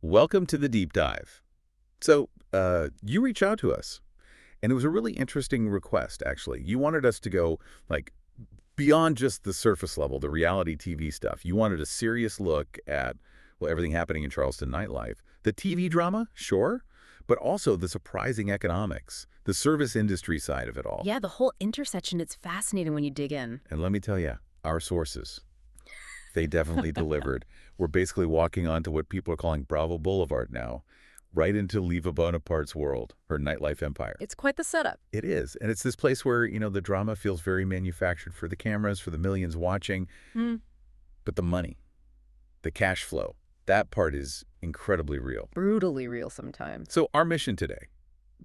Welcome to the deep dive. You reached out to us, and it was a really interesting request, actually. You wanted us to go, like, beyond just the surface level, the reality TV stuff. You wanted a serious look at, well, everything happening in Charleston nightlife. The TV drama, sure, but also the surprising economics, the service industry side of it all. Yeah, the whole intersection, it's fascinating when you dig in. And let me tell you, our sources, they definitely delivered. We're basically walking onto what people are calling Bravo Boulevard now, right into Leva Bonaparte's world, her nightlife empire. It's quite the setup. It is. And it's this place where, the drama feels very manufactured for the cameras, for the millions watching. But the money, the cash flow, that part is incredibly real. Brutally real sometimes. So our mission today,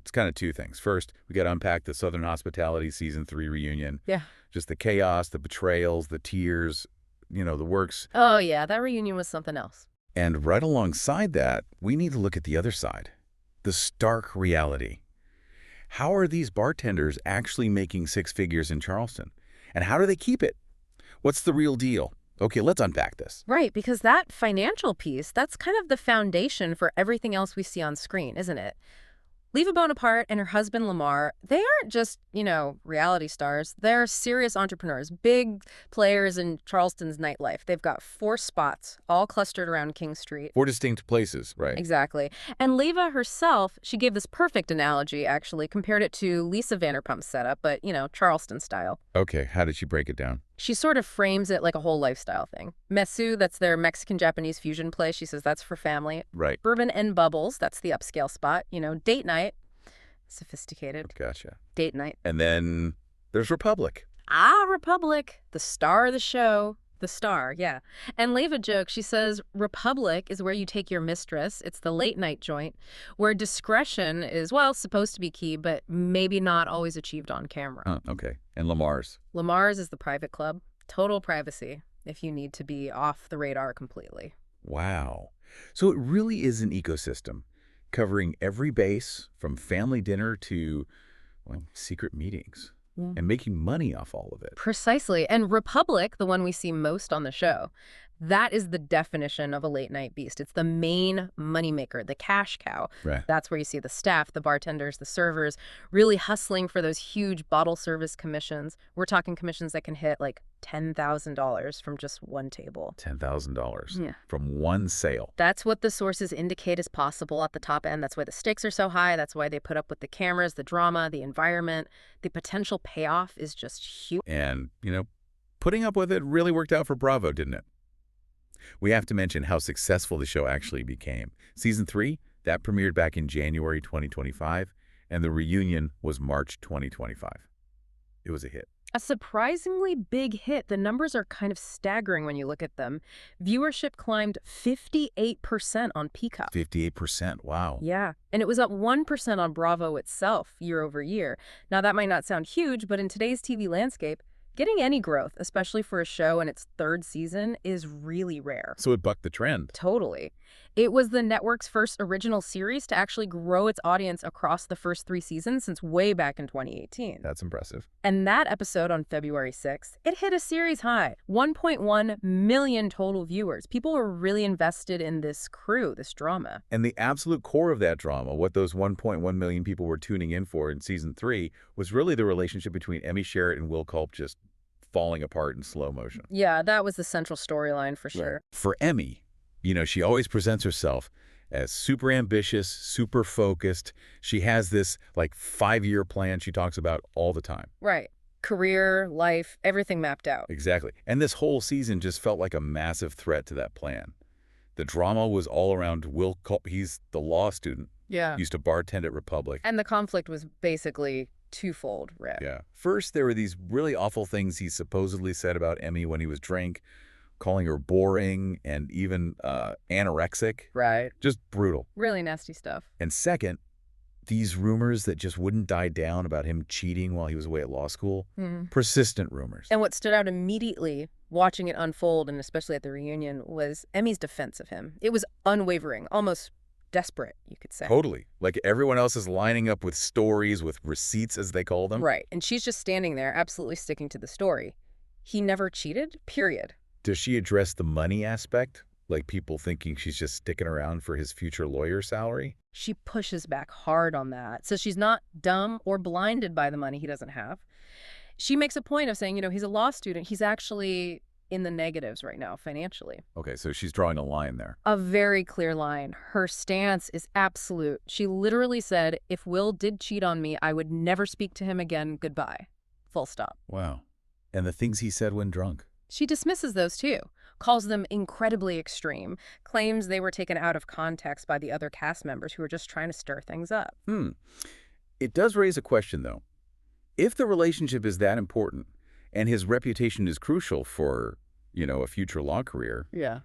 it's kind of two things. First, we got to unpack the Southern Hospitality Season 3 reunion. Yeah. Just the chaos, the betrayals, the tears, the works. Oh, yeah, that reunion was something else. And right alongside that, we need to look at the other side, the stark reality. How are these bartenders actually making six figures in Charleston? And how do they keep it? What's the real deal? Okay, let's unpack this. Right, because that financial piece, that's kind of the foundation for everything else we see on screen, isn't it? Leva Bonaparte and her husband Lamar, they aren't just, reality stars. They're serious entrepreneurs, big players in Charleston's nightlife. They've got 4 spots, all clustered around King Street. 4 distinct places, right? Exactly. And Leva herself, she gave this perfect analogy, actually, compared it to Lisa Vanderpump's setup, but, Charleston style. Okay, how did she break it down? She sort of frames it like a whole lifestyle thing. Mesu, that's their Mexican-Japanese fusion place. She says that's for family. Right. Bourbon and Bubbles, that's the upscale spot. Date night. Sophisticated. Gotcha. Date night. And then there's Republic. Ah, Republic. The star of the show. The star, yeah. And Leva jokes, she says, Republic is where you take your mistress. It's the late night joint where discretion is, supposed to be key, but maybe not always achieved on camera. Okay. And Lamar's? Lamar's is the private club. Total privacy if you need to be off the radar completely. Wow. So it really is an ecosystem covering every base from family dinner to, secret meetings. Yeah. And making money off all of it. Precisely. And Republic, the one we see most on the show, that is the definition of a late night beast. It's the main moneymaker, the cash cow. Right. That's where you see the staff, the bartenders, the servers, really hustling for those huge bottle service commissions. We're talking commissions that can hit like $10,000 from just one table. $10,000 from one sale. That's what the sources indicate is possible at the top end. That's why the stakes are so high. That's why they put up with the cameras, the drama, the environment. The potential payoff is just huge. And, putting up with it really worked out for Bravo, didn't it? We have to mention how successful the show actually became. Season 3, that premiered back in January 2025, and the reunion was March 2025. It was a hit. A surprisingly big hit. The numbers are kind of staggering when you look at them. Viewership climbed 58% on Peacock. 58%, wow. Yeah, and it was up 1% on Bravo itself year over year. Now, that might not sound huge, but in today's TV landscape, getting any growth, especially for a show in its 3rd season, is really rare. So it bucked the trend. Totally. It was the network's first original series to actually grow its audience across the first 3 seasons since way back in 2018. That's impressive. And that episode on February 6th, it hit a series high, 1.1 million total viewers. People were really invested in this crew, this drama. And the absolute core of that drama, what those 1.1 million people were tuning in for in Season 3, was really the relationship between Emmy Sherritt and Will Culp just falling apart in slow motion. Yeah, that was the central storyline for sure. Right. For Emmy, she always presents herself as super ambitious, super focused. She has this 5-year plan she talks about all the time. Right. Career, life, everything mapped out. Exactly. And this whole season just felt like a massive threat to that plan. The drama was all around Will Culp. He's the law student. Yeah. Used to bartend at Republic. And the conflict was basically twofold, Rick. Yeah. First, there were these really awful things he supposedly said about Emmy when he was drunk, calling her boring and even anorexic. Right. Just brutal. Really nasty stuff. And second, these rumors that just wouldn't die down about him cheating while he was away at law school. Persistent rumors. And what stood out immediately watching it unfold, and especially at the reunion, was Emmy's defense of him. It was unwavering, almost desperate, you could say. Totally. Like everyone else is lining up with stories, with receipts, as they call them. Right. And she's just standing there, absolutely sticking to the story. He never cheated, period. Does she address the money aspect? Like people thinking she's just sticking around for his future lawyer salary? She pushes back hard on that. So she's not dumb or blinded by the money he doesn't have. She makes a point of saying, he's a law student. He's actually in the negatives right now financially. Okay, so she's drawing a line there. A very clear line. Her stance is absolute. She literally said, if Will did cheat on me, I would never speak to him again. Goodbye. Full stop. Wow. And the things he said when drunk. She dismisses those too, calls them incredibly extreme, claims they were taken out of context by the other cast members who were just trying to stir things up. It does raise a question, though. If the relationship is that important and his reputation is crucial for, a future law career, Yeah.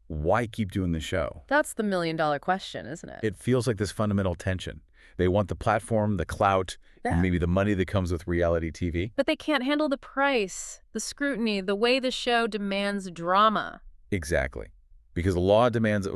why keep doing the show? That's the million-dollar question, isn't it? It feels like this fundamental tension. They want the platform, the clout, and maybe the money that comes with reality TV. But they can't handle the price, the scrutiny, the way the show demands drama. Exactly. Because the law demands,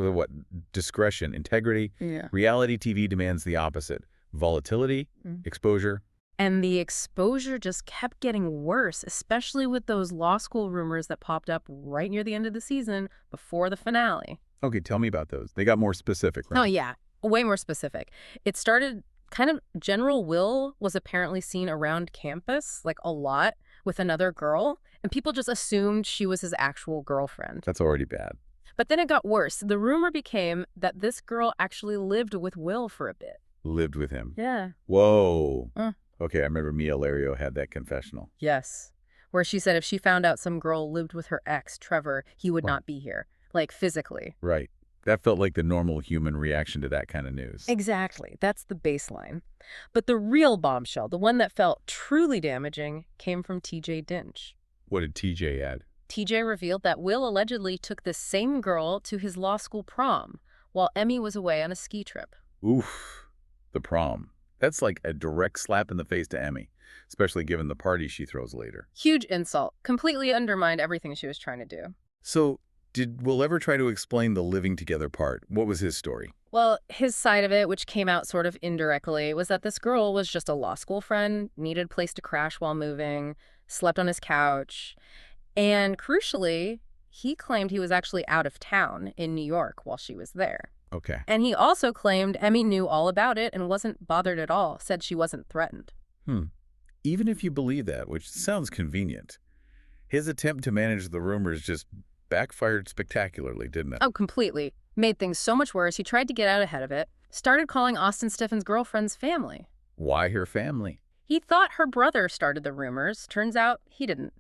discretion, integrity. Yeah. Reality TV demands the opposite. Volatility, exposure. And the exposure just kept getting worse, especially with those law school rumors that popped up right near the end of the season before the finale. Okay, tell me about those. They got more specific, right? Oh, yeah. Way more specific. It started kind of General Will was apparently seen around campus, like a lot, with another girl, and people just assumed she was his actual girlfriend. That's already bad. But then it got worse. The rumor became that this girl actually lived with Will for a bit. Lived with him. Yeah. Whoa. Okay, I remember Mia Lario had that confessional. Yes. Where she said if she found out some girl lived with her ex, Trevor, he would not be here. Like, physically. Right. That felt like the normal human reaction to that kind of news. Exactly. That's the baseline. But the real bombshell, the one that felt truly damaging, came from T.J. Dinch. What did TJ add? T.J. revealed that Will allegedly took the same girl to his law school prom while Emmy was away on a ski trip. Oof. The prom. That's like a direct slap in the face to Emmy, especially given the party she throws later. Huge insult. Completely undermined everything she was trying to do. So, did Will ever try to explain the living together part? What was his story? Well, his side of it, which came out sort of indirectly, was that this girl was just a law school friend, needed a place to crash while moving, slept on his couch, and crucially, he claimed he was actually out of town in New York while she was there. Okay. And he also claimed Emmy knew all about it and wasn't bothered at all, said she wasn't threatened. Even if you believe that, which sounds convenient, his attempt to manage the rumors just backfired spectacularly, didn't it? Oh, completely. Made things so much worse. He tried to get out ahead of it, started calling Austin Steffen's girlfriend's family. Why her family? He thought her brother started the rumors. Turns out he didn't.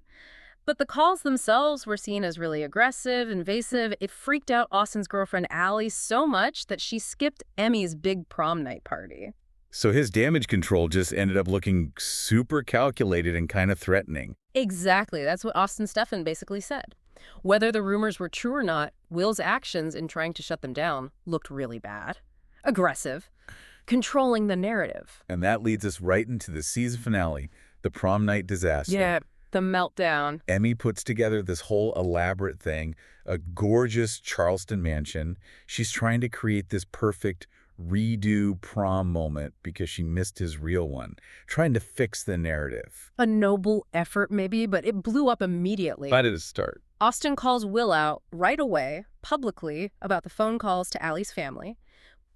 But the calls themselves were seen as really aggressive, invasive. It freaked out Austin's girlfriend, Allie, so much that she skipped Emmy's big prom night party. So his damage control just ended up looking super calculated and kind of threatening. Exactly. That's what Austin Steffen basically said. Whether the rumors were true or not, Will's actions in trying to shut them down looked really bad. Aggressive. Controlling the narrative. And that leads us right into the season finale, the prom night disaster. Yeah, the meltdown. Emmy puts together this whole elaborate thing, a gorgeous Charleston mansion. She's trying to create this perfect redo prom moment because she missed his real one, trying to fix the narrative. A noble effort, maybe, but it blew up immediately. How did it start? Austin calls Will out right away, publicly, about the phone calls to Allie's family,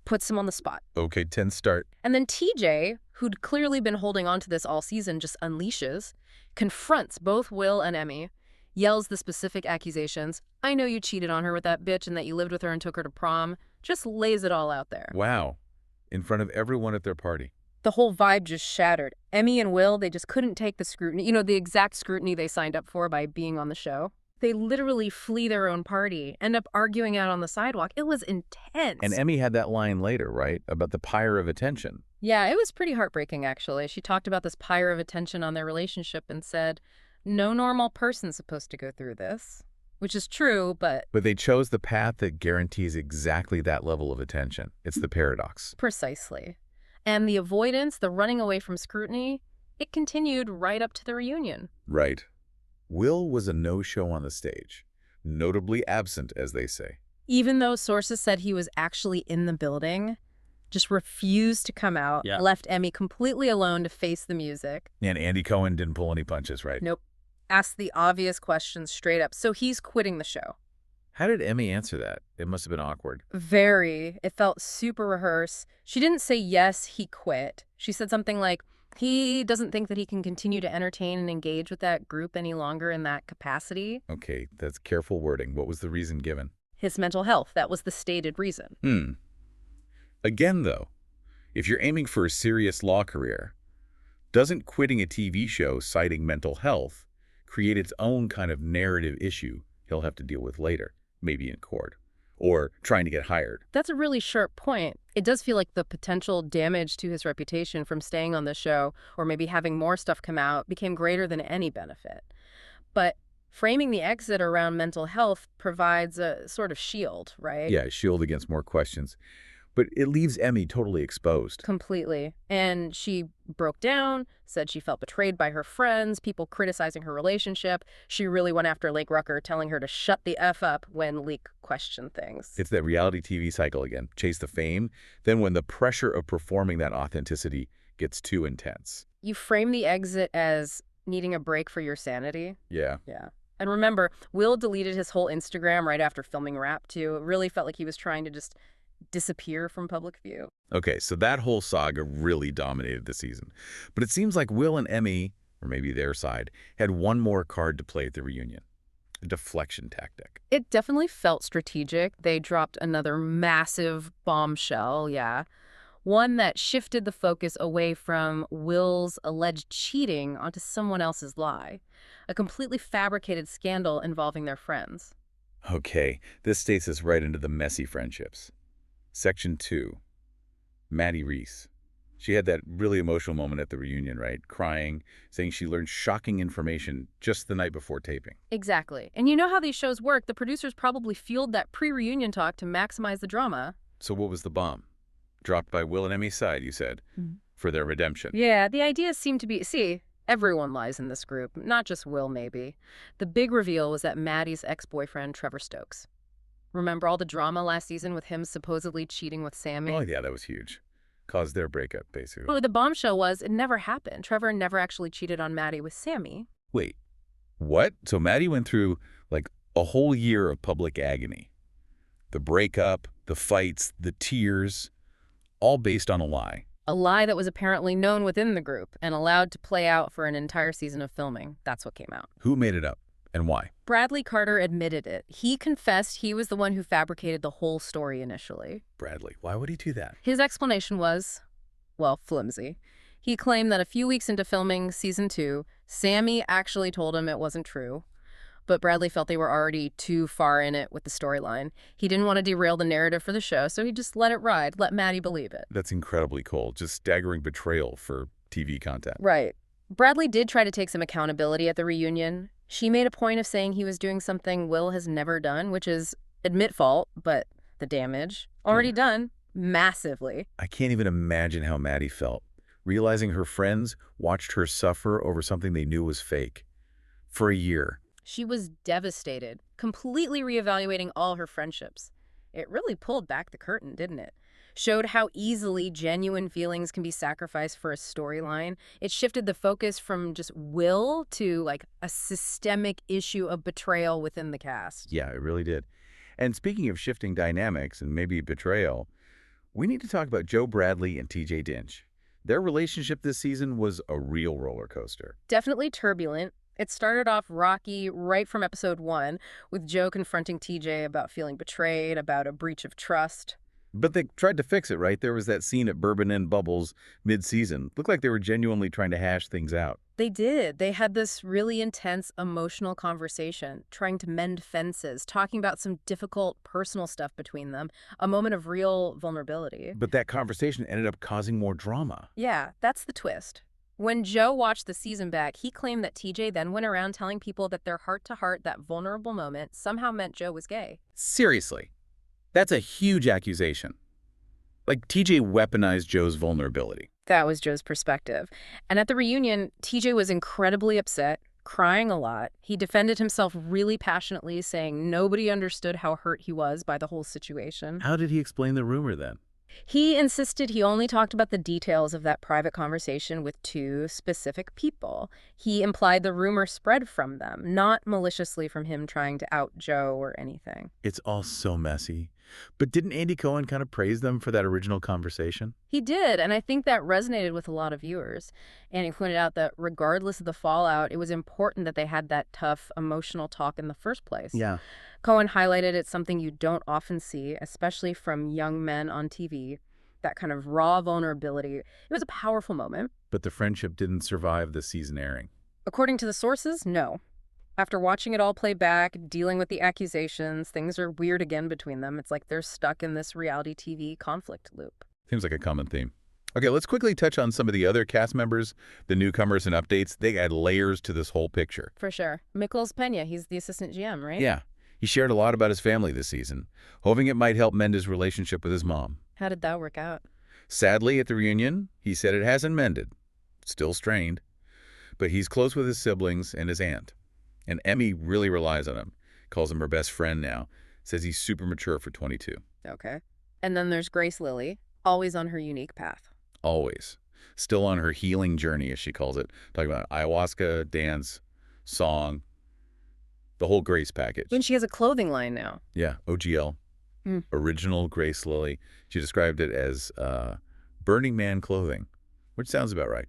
puts him on the spot. Okay, 10 start. And then TJ, who'd clearly been holding on to this all season, just unleashes, confronts both Will and Emmy, yells the specific accusations. I know you cheated on her with that bitch and that you lived with her and took her to prom. Just lays it all out there. Wow. In front of everyone at their party. The whole vibe just shattered. Emmy and Will, they just couldn't take the scrutiny, the exact scrutiny they signed up for by being on the show. They literally flee their own party, end up arguing out on the sidewalk. It was intense. And Emmy had that line later, right? About the pyre of attention. Yeah, it was pretty heartbreaking, actually. She talked about this pyre of attention on their relationship and said, no normal person's supposed to go through this. Which is true, but... But they chose the path that guarantees exactly that level of attention. It's the paradox. Precisely. And the avoidance, the running away from scrutiny, it continued right up to the reunion. Right. Will was a no-show on the stage. Notably absent, as they say. Even though sources said he was actually in the building, just refused to come out, left Emmy completely alone to face the music. And Andy Cohen didn't pull any punches, right? Nope. Asked the obvious questions straight up. So he's quitting the show. How did Emmy answer that? It must have been awkward. Very. It felt super rehearsed. She didn't say yes, he quit. She said something like, he doesn't think that he can continue to entertain and engage with that group any longer in that capacity. Okay, that's careful wording. What was the reason given? His mental health, that was the stated reason. Again, though, if you're aiming for a serious law career, doesn't quitting a TV show citing mental health create its own kind of narrative issue he'll have to deal with later, maybe in court, or trying to get hired? That's a really sharp point. It does feel like the potential damage to his reputation from staying on the show or maybe having more stuff come out became greater than any benefit. But framing the exit around mental health provides a sort of shield, right? Yeah, shield against more questions. But it leaves Emmy totally exposed. Completely. And she broke down, said she felt betrayed by her friends, people criticizing her relationship. She really went after Lake Rucker, telling her to shut the F up when Lake questioned things. It's that reality TV cycle again. Chase the fame, then when the pressure of performing that authenticity gets too intense. You frame the exit as needing a break for your sanity. Yeah. Yeah. And remember, Will deleted his whole Instagram right after filming Rap 2. It really felt like he was trying to just disappear from public view. Okay, so that whole saga really dominated the season. But it seems like Will and Emmy, or maybe their side, had one more card to play at the reunion. A deflection tactic. It definitely felt strategic. They dropped another massive bombshell, yeah. One that shifted the focus away from Will's alleged cheating onto someone else's lie. A completely fabricated scandal involving their friends. Okay, this takes us right into the messy friendships. Section 2. Maddie Reese. She had that really emotional moment at the reunion, right? Crying, saying she learned shocking information just the night before taping. Exactly. And you know how these shows work. The producers probably fueled that pre-reunion talk to maximize the drama. So what was the bomb? Dropped by Will and Emmy's side, you said, for their redemption. Yeah, the idea seemed to be, see, everyone lies in this group, not just Will, maybe. The big reveal was that Maddie's ex-boyfriend, Trevor Stokes. Remember all the drama last season with him supposedly cheating with Sammy? Oh, yeah, that was huge. Caused their breakup, basically. Well, the bombshell was it never happened. Trevor never actually cheated on Maddie with Sammy. Wait, what? So Maddie went through, like, a whole year of public agony. The breakup, the fights, the tears, all based on a lie. A lie that was apparently known within the group and allowed to play out for an entire season of filming. That's what came out. Who made it up and why? Bradley Carter admitted it. He confessed he was the one who fabricated the whole story initially. Bradley, why would he do that? His explanation was, well, flimsy. He claimed that a few weeks into filming season 2, Sammy actually told him it wasn't true. But Bradley felt they were already too far in it with the storyline. He didn't want to derail the narrative for the show, so he just let it ride, let Maddie believe it. That's incredibly cold. Just staggering betrayal for TV content. Right. Bradley did try to take some accountability at the reunion. She made a point of saying he was doing something Will has never done, which is admit fault, but the damage already done massively. I can't even imagine how Maddie felt, realizing her friends watched her suffer over something they knew was fake. For a year. She was devastated, completely reevaluating all her friendships. It really pulled back the curtain, didn't it? Showed how easily genuine feelings can be sacrificed for a storyline. It shifted the focus from just Will to, like, a systemic issue of betrayal within the cast. Yeah, it really did. And speaking of shifting dynamics and maybe betrayal, we need to talk about Joe Bradley and TJ Dinch. Their relationship this season was a real roller coaster. Definitely turbulent. It started off rocky right from episode 1, with Joe confronting TJ about feeling betrayed, about a breach of trust. But they tried to fix it, right? There was that scene at Bourbon Inn Bubbles mid-season. Looked like they were genuinely trying to hash things out. They did. They had this really intense emotional conversation, trying to mend fences, talking about some difficult personal stuff between them, a moment of real vulnerability. But that conversation ended up causing more drama. Yeah, that's the twist. When Joe watched the season back, he claimed that TJ then went around telling people that their heart-to-heart, that vulnerable moment, somehow meant Joe was gay. Seriously. That's a huge accusation. Like, TJ weaponized Joe's vulnerability. That was Joe's perspective. And at the reunion, TJ was incredibly upset, crying a lot. He defended himself really passionately, saying nobody understood how hurt he was by the whole situation. How did he explain the rumor then? He insisted he only talked about the details of that private conversation with two specific people. He implied the rumor spread from them, not maliciously from him trying to out Joe or anything. It's all so messy. But didn't Andy Cohen kind of praise them for that original conversation? He did, and I think that resonated with a lot of viewers. And he pointed out that regardless of the fallout, it was important that they had that tough, emotional talk in the first place. Yeah. Cohen highlighted it's something you don't often see, especially from young men on TV, that kind of raw vulnerability. It was a powerful moment. But the friendship didn't survive the season airing. According to the sources, no. After watching it all play back, dealing with the accusations, things are weird again between them. It's like they're stuck in this reality TV conflict loop. Seems like a common theme. Okay, let's quickly touch on some of the other cast members, the newcomers and updates. They add layers to this whole picture. For sure. Miklos Peña, he's the assistant GM, right? Yeah, he shared a lot about his family this season, hoping it might help mend his relationship with his mom. How did that work out? Sadly, at the reunion, he said it hasn't mended. Still strained. But he's close with his siblings and his aunt. And Emmy really relies on him, calls him her best friend now, says he's super mature for 22. Okay. And then there's Grace Lilly, always on her unique path. Always. Still on her healing journey, as she calls it. Talking about ayahuasca, dance, song, the whole Grace package. And she has a clothing line now. Yeah, OGL. Original Grace Lilly. She described it as Burning Man clothing, which sounds about right.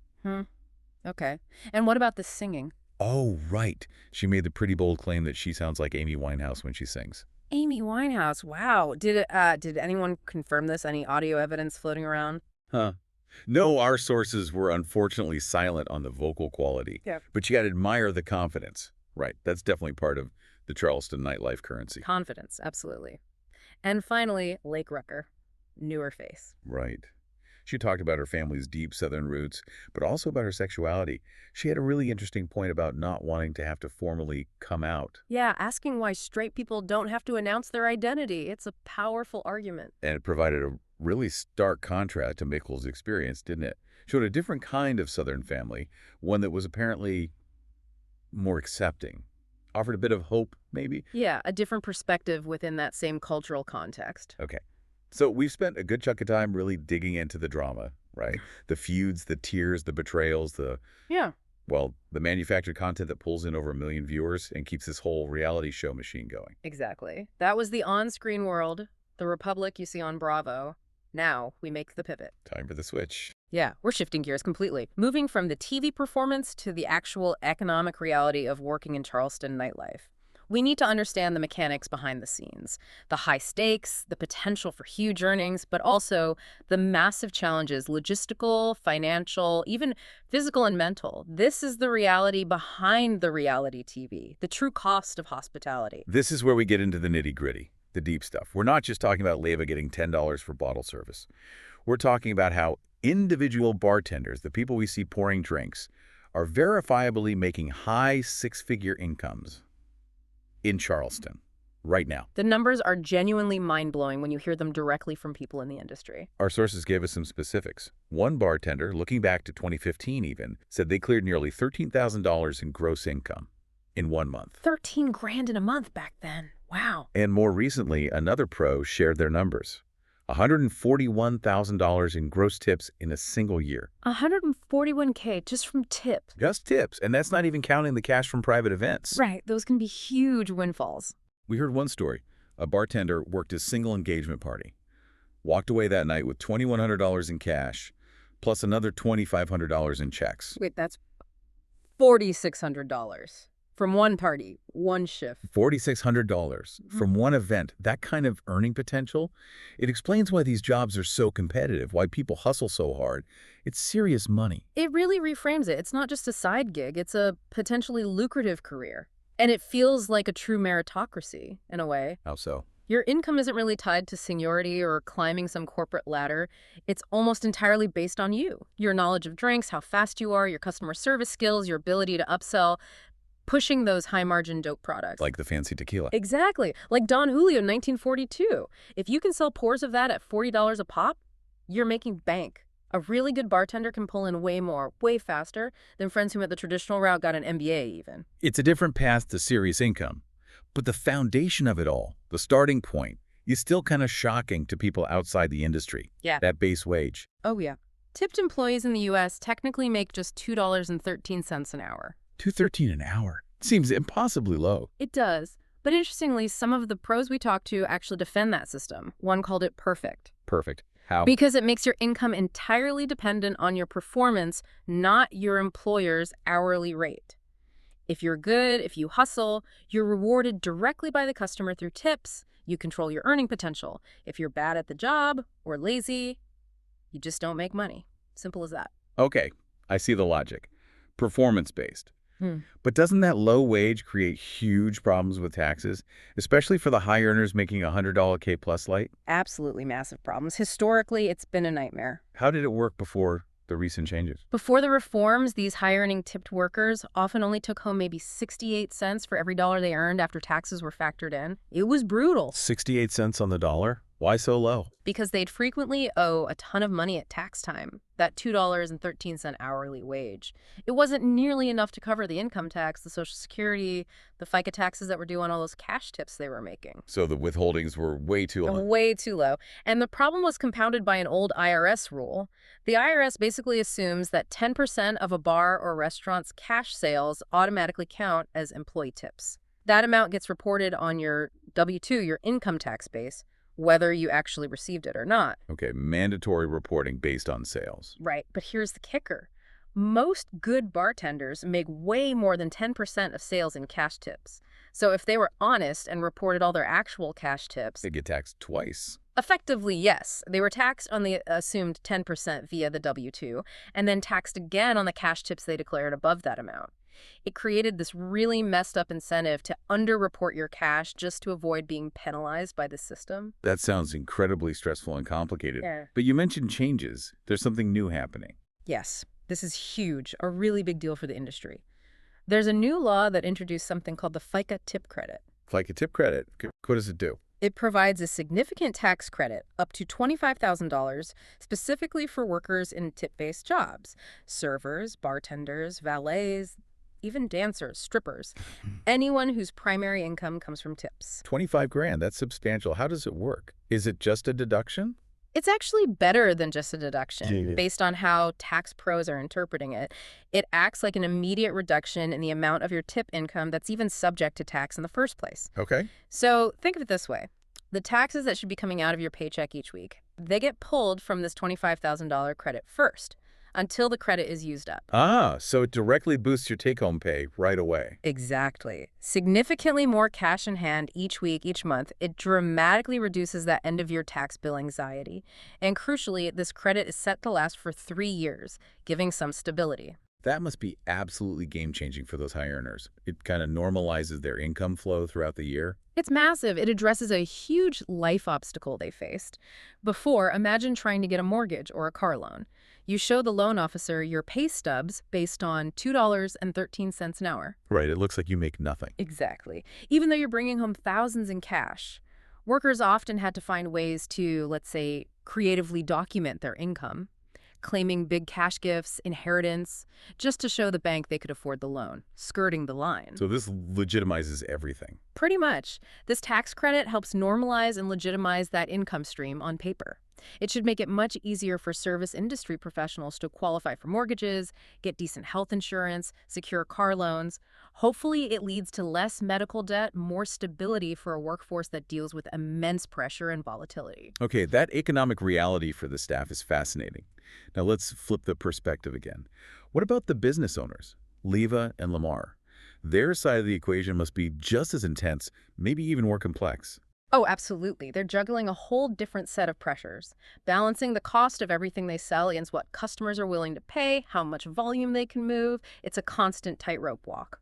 Okay. And what about the singing? Oh, right. She made the pretty bold claim that she sounds like Amy Winehouse when she sings. Amy Winehouse, wow. Did anyone confirm this? Any audio evidence floating around? No, our sources were unfortunately silent on the vocal quality. Yeah. But you got to admire the confidence. Right. That's definitely part of the Charleston nightlife currency. Confidence, absolutely. And finally, Lake Rucker, newer face. Right. She talked about her family's deep Southern roots, but also about her sexuality. She had a really interesting point about not wanting to have to formally come out. Yeah, asking why straight people don't have to announce their identity. It's a powerful argument. And it provided a really stark contrast to Mikkel's experience, didn't it? Showed a different kind of Southern family, one that was apparently more accepting. Offered a bit of hope, maybe? Yeah, a different perspective within that same cultural context. Okay. So we've spent a good chunk of time really digging into the drama, right? The feuds, the tears, the betrayals, the manufactured content that pulls in over 1 million viewers and keeps this whole reality show machine going. Exactly. That was the on-screen world, the Republic you see on Bravo. Now we make the pivot. Time for the switch. Yeah, we're shifting gears completely, moving from the TV performance to the actual economic reality of working in Charleston nightlife. We need to understand the mechanics behind the scenes, the high stakes, the potential for huge earnings, but also the massive challenges, logistical, financial, even physical and mental. This is the reality behind the reality TV, the true cost of hospitality. This is where we get into the nitty-gritty, the deep stuff. We're not just talking about Leva getting $10 for bottle service. We're talking about how individual bartenders, the people we see pouring drinks, are verifiably making high six-figure incomes in Charleston right now. The numbers are genuinely mind-blowing when you hear them directly from people in the industry. Our sources gave us some specifics. One bartender, looking back to 2015 even, said they cleared nearly $13,000 in gross income in 1 month. 13 grand in a month back then. Wow. And more recently, another pro shared their numbers. $141,000 in gross tips in a single year. $141K just from tips. Just tips, and that's not even counting the cash from private events. Right, those can be huge windfalls. We heard one story. A bartender worked his single engagement party. Walked away that night with $2,100 in cash, plus another $2,500 in checks. Wait, that's $4,600. From one party, one shift. $4,600 from one event, that kind of earning potential, it explains why these jobs are so competitive, why people hustle so hard. It's serious money. It really reframes it. It's not just a side gig. It's a potentially lucrative career. And it feels like a true meritocracy, in a way. How so? Your income isn't really tied to seniority or climbing some corporate ladder. It's almost entirely based on you. Your knowledge of drinks, how fast you are, your customer service skills, your ability to upsell, pushing those high-margin dope products. Like the fancy tequila. Exactly. Like Don Julio in 1942. If you can sell pours of that at $40 a pop, you're making bank. A really good bartender can pull in way more, way faster than friends who went the traditional route got an MBA even. It's a different path to serious income. But the foundation of it all, the starting point, is still kind of shocking to people outside the industry, Yeah. that base wage. Oh, yeah. Tipped employees in the U.S. technically make just $2.13 an hour. $2.13 an hour. Seems impossibly low. It does. But interestingly, some of the pros we talked to actually defend that system. One called it perfect. Perfect. How? Because it makes your income entirely dependent on your performance, not your employer's hourly rate. If you're good, if you hustle, you're rewarded directly by the customer through tips. You control your earning potential. If you're bad at the job or lazy, you just don't make money. Simple as that. Okay, I see the logic. Performance-based. Hmm. But doesn't that low wage create huge problems with taxes, especially for the high earners making a $100 K plus light? Absolutely massive problems. Historically, it's been a nightmare. How did it work before the recent changes? Before the reforms, these high-earning tipped workers often only took home maybe 68 cents for every dollar they earned after taxes were factored in. It was brutal 68 cents on the dollar? Why so low? because they'd frequently owe a ton of money at tax time, that $2.13 hourly wage. It wasn't nearly enough to cover the income tax, the Social Security, the FICA taxes that were due on all those cash tips they were making. So the withholdings were way too low. Way too low. And the problem was compounded by an old IRS rule. The IRS basically assumes that 10% of a bar or restaurant's cash sales automatically count as employee tips. That amount gets reported on your W-2, your income tax base, whether you actually received it or not. Okay, mandatory reporting based on sales. Right, but here's the kicker. Most good bartenders make way more than 10% of sales in cash tips. So if they were honest and reported all their actual cash tips, They get taxed twice. effectively, yes. They were taxed on the assumed 10% via the W-2, and then taxed again on the cash tips they declared above that amount. It created this really messed up incentive to underreport your cash just to avoid being penalized by the system. That sounds incredibly stressful and complicated. Yeah. But you mentioned changes. There's something new happening. Yes, this is huge, a really big deal for the industry. There's a new law that introduced something called the FICA tip credit. Like a tip credit. What does it do? It provides a significant tax credit, up to $25,000, specifically for workers in tip-based jobs. Servers, bartenders, valets, even dancers, strippers. Anyone whose primary income comes from tips. 25 grand. That's substantial. How does it work? Is it just a deduction? It's actually better than just a deduction, Yeah. based on how tax pros are interpreting it. It acts like an immediate reduction in the amount of your tip income that's even subject to tax in the first place. Okay. So think of it this way. The taxes that should be coming out of your paycheck each week, they get pulled from this $25,000 credit first, until the credit is used up. Ah, so it directly boosts your take-home pay right away. Exactly. Significantly more cash in hand each week, each month. It dramatically reduces that end-of-year tax bill anxiety. And crucially, this credit is set to last for 3 years, giving some stability. That must be absolutely game-changing for those high earners. It kind of normalizes their income flow throughout the year. It's massive. It addresses a huge life obstacle they faced. Before, imagine trying to get a mortgage or a car loan. You show the loan officer your pay stubs based on $2.13 an hour. Right, it looks like you make nothing. Exactly. Even though you're bringing home thousands in cash. Workers often had to find ways to, let's say, creatively document their income, claiming big cash gifts, inheritance, just to show the bank they could afford the loan, skirting the line. So this legitimizes everything. Pretty much. This tax credit helps normalize and legitimize that income stream on paper. It should make it much easier for service industry professionals to qualify for mortgages, get decent health insurance, secure car loans. Hopefully, it leads to less medical debt, more stability for a workforce that deals with immense pressure and volatility. Okay, that economic reality for the staff is fascinating. Now let's flip the perspective again. What about the business owners, Leva and Lamar? Their side of the equation must be just as intense, maybe even more complex. Oh, absolutely. They're juggling a whole different set of pressures, balancing the cost of everything they sell against what customers are willing to pay, how much volume they can move. It's a constant tightrope walk.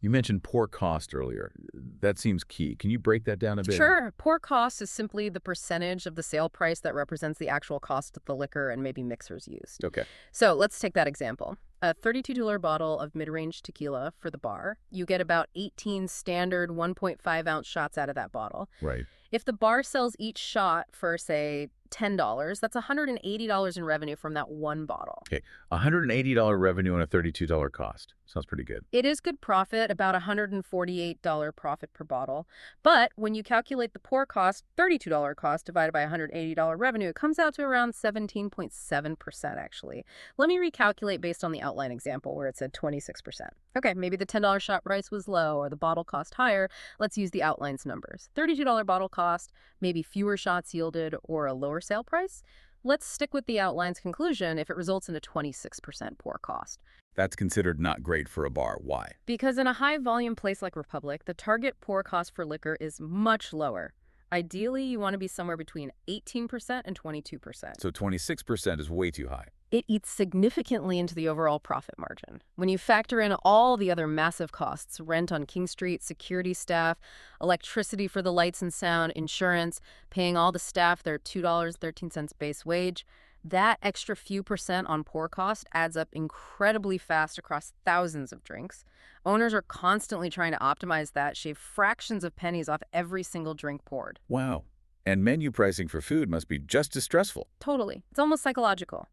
You mentioned poor cost earlier. That seems key. Can you break that down a bit? Sure. Poor cost is simply the percentage of the sale price that represents the actual cost of the liquor and maybe mixers used. Okay. So let's take that example. A $32 bottle of mid-range tequila for the bar. You get about 18 standard 1.5-ounce shots out of that bottle. Right. If the bar sells each shot for, say, $10. That's $180 in revenue from that one bottle. Okay, $180 revenue and a $32 cost. Sounds pretty good. It is good profit, about $148 profit per bottle. But when you calculate the pour cost, $32 cost divided by $180 revenue, it comes out to around 17.7% actually. Let me recalculate based on the outline example where it said 26%. Okay, maybe the $10 shot price was low or the bottle cost higher. Let's use the outline's numbers. $32 bottle cost, maybe fewer shots yielded or a lower sale price. Let's stick with the outline's conclusion if it results in a 26% pour cost. That's considered not great for a bar. Why? Because in a high-volume place like Republic, the target pour cost for liquor is much lower. Ideally, you want to be somewhere between 18% and 22%. So 26% is way too high. It eats significantly into the overall profit margin. When you factor in all the other massive costs, rent on King Street, security staff, electricity for the lights and sound, insurance, paying all the staff their $2.13 base wage, that extra few percent on pour cost adds up incredibly fast across thousands of drinks. Owners are constantly trying to optimize that, shave fractions of pennies off every single drink poured. Wow. And menu pricing for food must be just as stressful. Totally. It's almost psychological.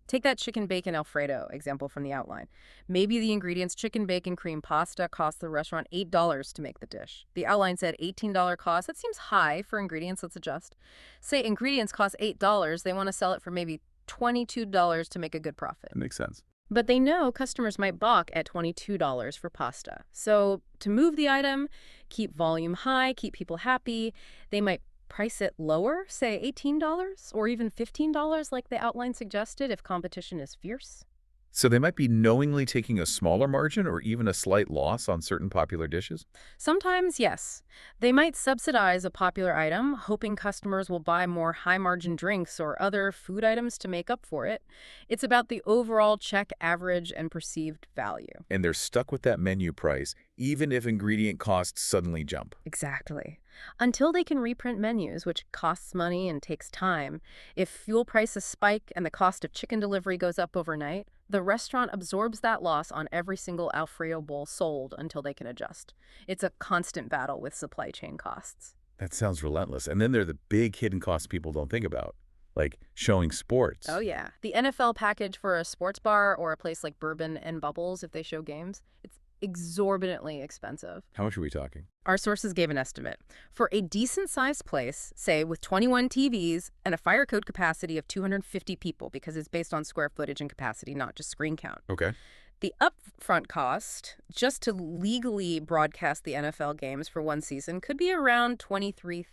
Take that chicken bacon Alfredo example from the outline. Maybe the ingredients chicken bacon cream pasta cost the restaurant $8 to make the dish. The outline said $18 cost. That seems high for ingredients. Let's adjust. Say ingredients cost $8. They want to sell it for maybe $22 to make a good profit. That makes sense. But they know customers might balk at $22 for pasta. So to move the item, keep volume high, keep people happy, they might price it lower, say $18 or even $15 like the outline suggested if competition is fierce. So they might be knowingly taking a smaller margin or even a slight loss on certain popular dishes? Sometimes, yes. They might subsidize a popular item, hoping customers will buy more high-margin drinks or other food items to make up for it. It's about the overall check average and perceived value. And they're stuck with that menu price, even if ingredient costs suddenly jump. Exactly. Until they can reprint menus, which costs money and takes time. If fuel prices spike and the cost of chicken delivery goes up overnight, the restaurant absorbs that loss on every single Alfredo bowl sold until they can adjust. It's a constant battle with supply chain costs. That sounds relentless. And then there are the big hidden costs people don't think about, like showing sports. Oh, yeah. The NFL package for a sports bar or a place like Bourbon and Bubbles, if they show games, it's exorbitantly expensive. How much are we talking? Our sources gave an estimate. For a decent-sized place, say with 21 TVs and a fire code capacity of 250 people, because it's based on square footage and capacity, not just screen count. Okay. The upfront cost, just to legally broadcast the NFL games for one season, could be around $23,000.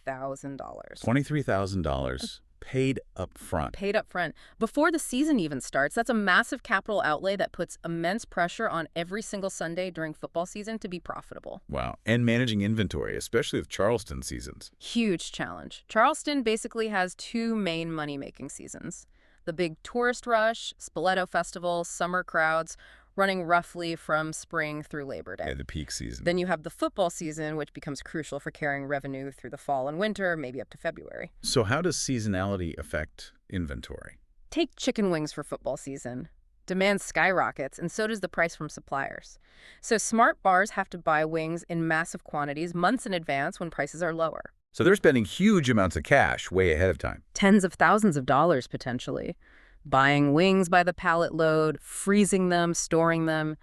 $23,000 paid up front. Paid up front. Before the season even starts, that's a massive capital outlay that puts immense pressure on every single Sunday during football season to be profitable. Wow. And managing inventory, especially with Charleston seasons. Huge challenge. Charleston basically has two main money-making seasons. The big tourist rush, Spoleto Festival, summer crowds, running roughly from spring through Labor Day. Yeah, the peak season. Then you have the football season, which becomes crucial for carrying revenue through the fall and winter, maybe up to February. So how does seasonality affect inventory? Take chicken wings for football season. Demand skyrockets, and so does the price from suppliers. So smart bars have to buy wings in massive quantities months in advance when prices are lower. So they're spending huge amounts of cash way ahead of time. Tens of thousands of dollars, potentially. Buying wings by the pallet load, freezing them, storing them.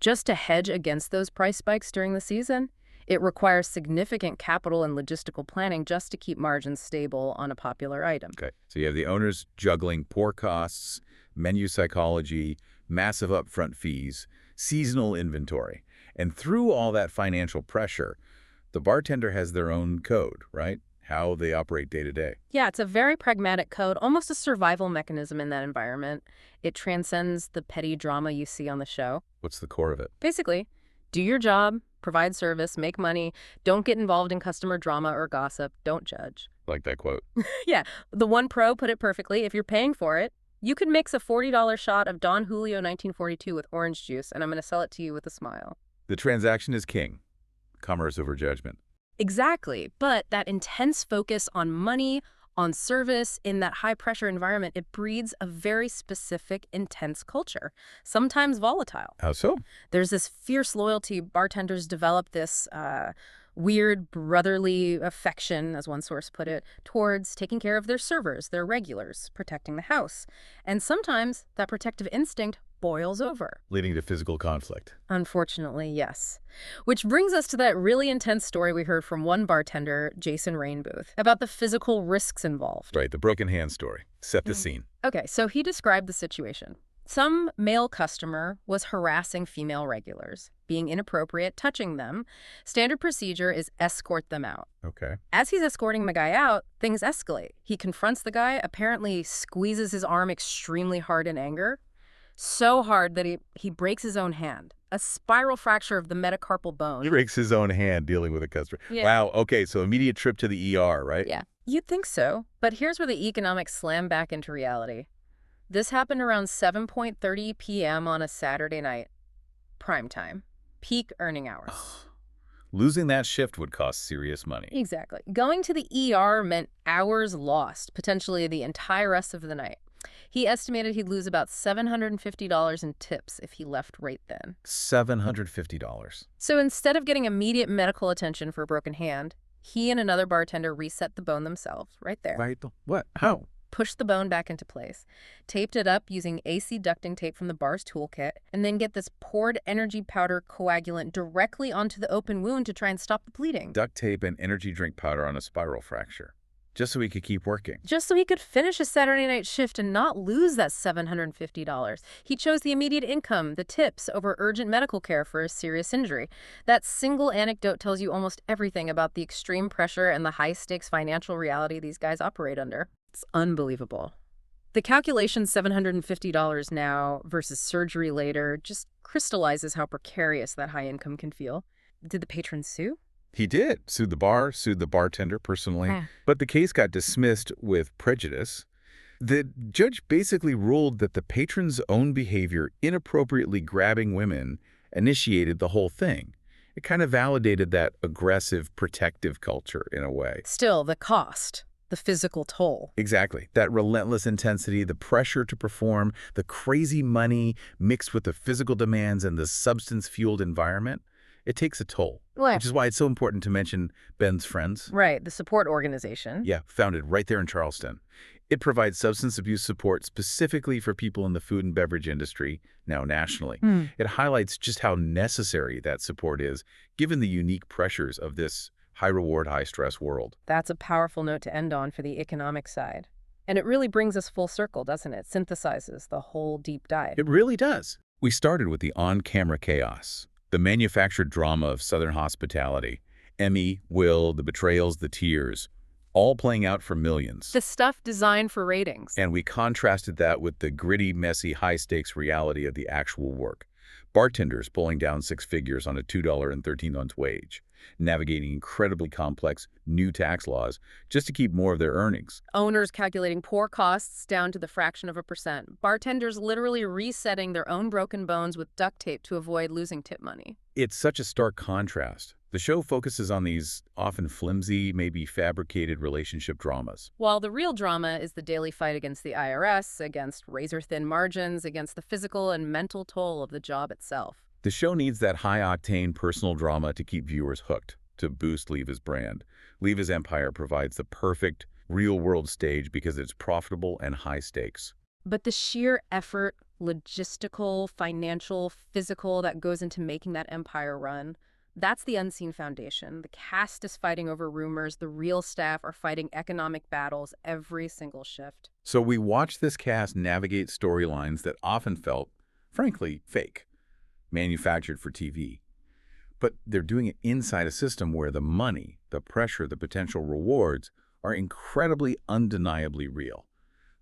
Just to hedge against those price spikes during the season, it requires significant capital and logistical planning just to keep margins stable on a popular item. Okay, so you have the owners juggling pour costs, menu psychology, massive upfront fees, seasonal inventory. And through all that financial pressure, the bartender has their own code, right? How they operate day to day. Yeah, it's a very pragmatic code, almost a survival mechanism in that environment. It transcends the petty drama you see on the show. What's the core of it? Basically, do your job, provide service, make money, don't get involved in customer drama or gossip, don't judge. Like that quote. Yeah, the one pro put it perfectly. If you're paying for it, you could mix a $40 shot of Don Julio 1942 with orange juice, and I'm going to sell it to you with a smile. The transaction is king. Commerce over judgment. Exactly, but that intense focus on money, on service, in that high-pressure environment, it breeds a very specific, intense culture, sometimes volatile. How so? There's this fierce loyalty. Bartenders develop this weird brotherly affection, as one source put it, towards taking care of their servers, their regulars, protecting the house. And sometimes that protective instinct boils over. Leading to physical conflict. Unfortunately, yes. Which brings us to that really intense story we heard from one bartender, Jason Rainbooth, about the physical risks involved. Right, the broken hand story. Set the scene. Okay, so he described the situation. Some male customer was harassing female regulars, being inappropriate, touching them. Standard procedure is escort them out. Okay. As he's escorting the guy out, things escalate. He confronts the guy, apparently squeezes his arm extremely hard in anger. So hard that he breaks his own hand. A spiral fracture of the metacarpal bone. He breaks his own hand dealing with a customer. Yeah. Wow, okay, so immediate trip to the ER, right? Yeah. You'd think so. But here's where the economics slam back into reality. This happened around 7:30 p.m. on a Saturday night. Prime time. Peak earning hours. Losing that shift would cost serious money. Exactly. Going to the ER meant hours lost, potentially the entire rest of the night. He estimated he'd lose about $750 in tips if he left right then. $750. So instead of getting immediate medical attention for a broken hand, he and another bartender reset the bone themselves, right there. Right? What? How? Pushed the bone back into place, taped it up using AC ducting tape from the bar's toolkit, and then get this poured energy powder coagulant directly onto the open wound to try and stop the bleeding. Duct tape and energy drink powder on a spiral fracture. Just so he could keep working. Just so he could finish his Saturday night shift and not lose that $750. He chose the immediate income, the tips, over urgent medical care for a serious injury. That single anecdote tells you almost everything about the extreme pressure and the high-stakes financial reality these guys operate under. It's unbelievable. The calculation $750 now versus surgery later just crystallizes how precarious that high income can feel. Did the patron sue? He did. Sued the bar, sued the bartender personally. Ah. But the case got dismissed with prejudice. The judge basically ruled that the patron's own behavior, inappropriately grabbing women, initiated the whole thing. It kind of validated that aggressive, protective culture in a way. Still, the cost. The physical toll. Exactly. That relentless intensity, the pressure to perform, the crazy money mixed with the physical demands and the substance-fueled environment, it takes a toll. Right. Which is why it's so important to mention Ben's Friends. Right, the support organization. Yeah, founded right there in Charleston. It provides substance abuse support specifically for people in the food and beverage industry, now nationally. It highlights just how necessary that support is, given the unique pressures of this high-reward, high-stress world. That's a powerful note to end on for the economic side. And it really brings us full circle, doesn't it? Synthesizes the whole deep dive. It really does. We started with the on-camera chaos, the manufactured drama of Southern hospitality, Emmy, Will, the betrayals, the tears, all playing out for millions. The stuff designed for ratings. And we contrasted that with the gritty, messy, high-stakes reality of the actual work. Bartenders pulling down 6 figures on a $2.13 wage, navigating incredibly complex new tax laws just to keep more of their earnings. Owners calculating poor costs down to the fraction of a percent. Bartenders literally resetting their own broken bones with duct tape to avoid losing tip money. It's such a stark contrast. The show focuses on these often flimsy, maybe fabricated relationship dramas. While the real drama is the daily fight against the IRS, against razor-thin margins, against the physical and mental toll of the job itself. The show needs that high-octane personal drama to keep viewers hooked, to boost Leva's brand. Leva's empire provides the perfect, real-world stage because it's profitable and high stakes. But the sheer effort, logistical, financial, physical that goes into making that empire run, that's the unseen foundation. The cast is fighting over rumors. The real staff are fighting economic battles every single shift. So we watch this cast navigate storylines that often felt, frankly, fake, manufactured for TV. But they're doing it inside a system where the money, the pressure, the potential rewards are incredibly undeniably real.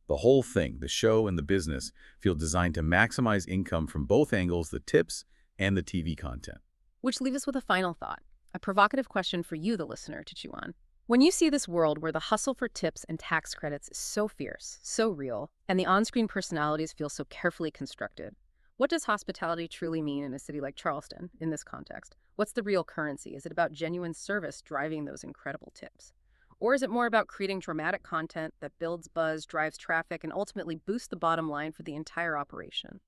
The whole thing, the show and the business, feel designed to maximize income from both angles, the tips and the TV content. Which leaves us with a final thought, a provocative question for you, the listener, to chew on. When you see this world where the hustle for tips and tax credits is so fierce, so real, and the on-screen personalities feel so carefully constructed, what does hospitality truly mean in a city like Charleston in this context? What's the real currency? Is it about genuine service driving those incredible tips? Or is it more about creating dramatic content that builds buzz, drives traffic, and ultimately boosts the bottom line for the entire operation?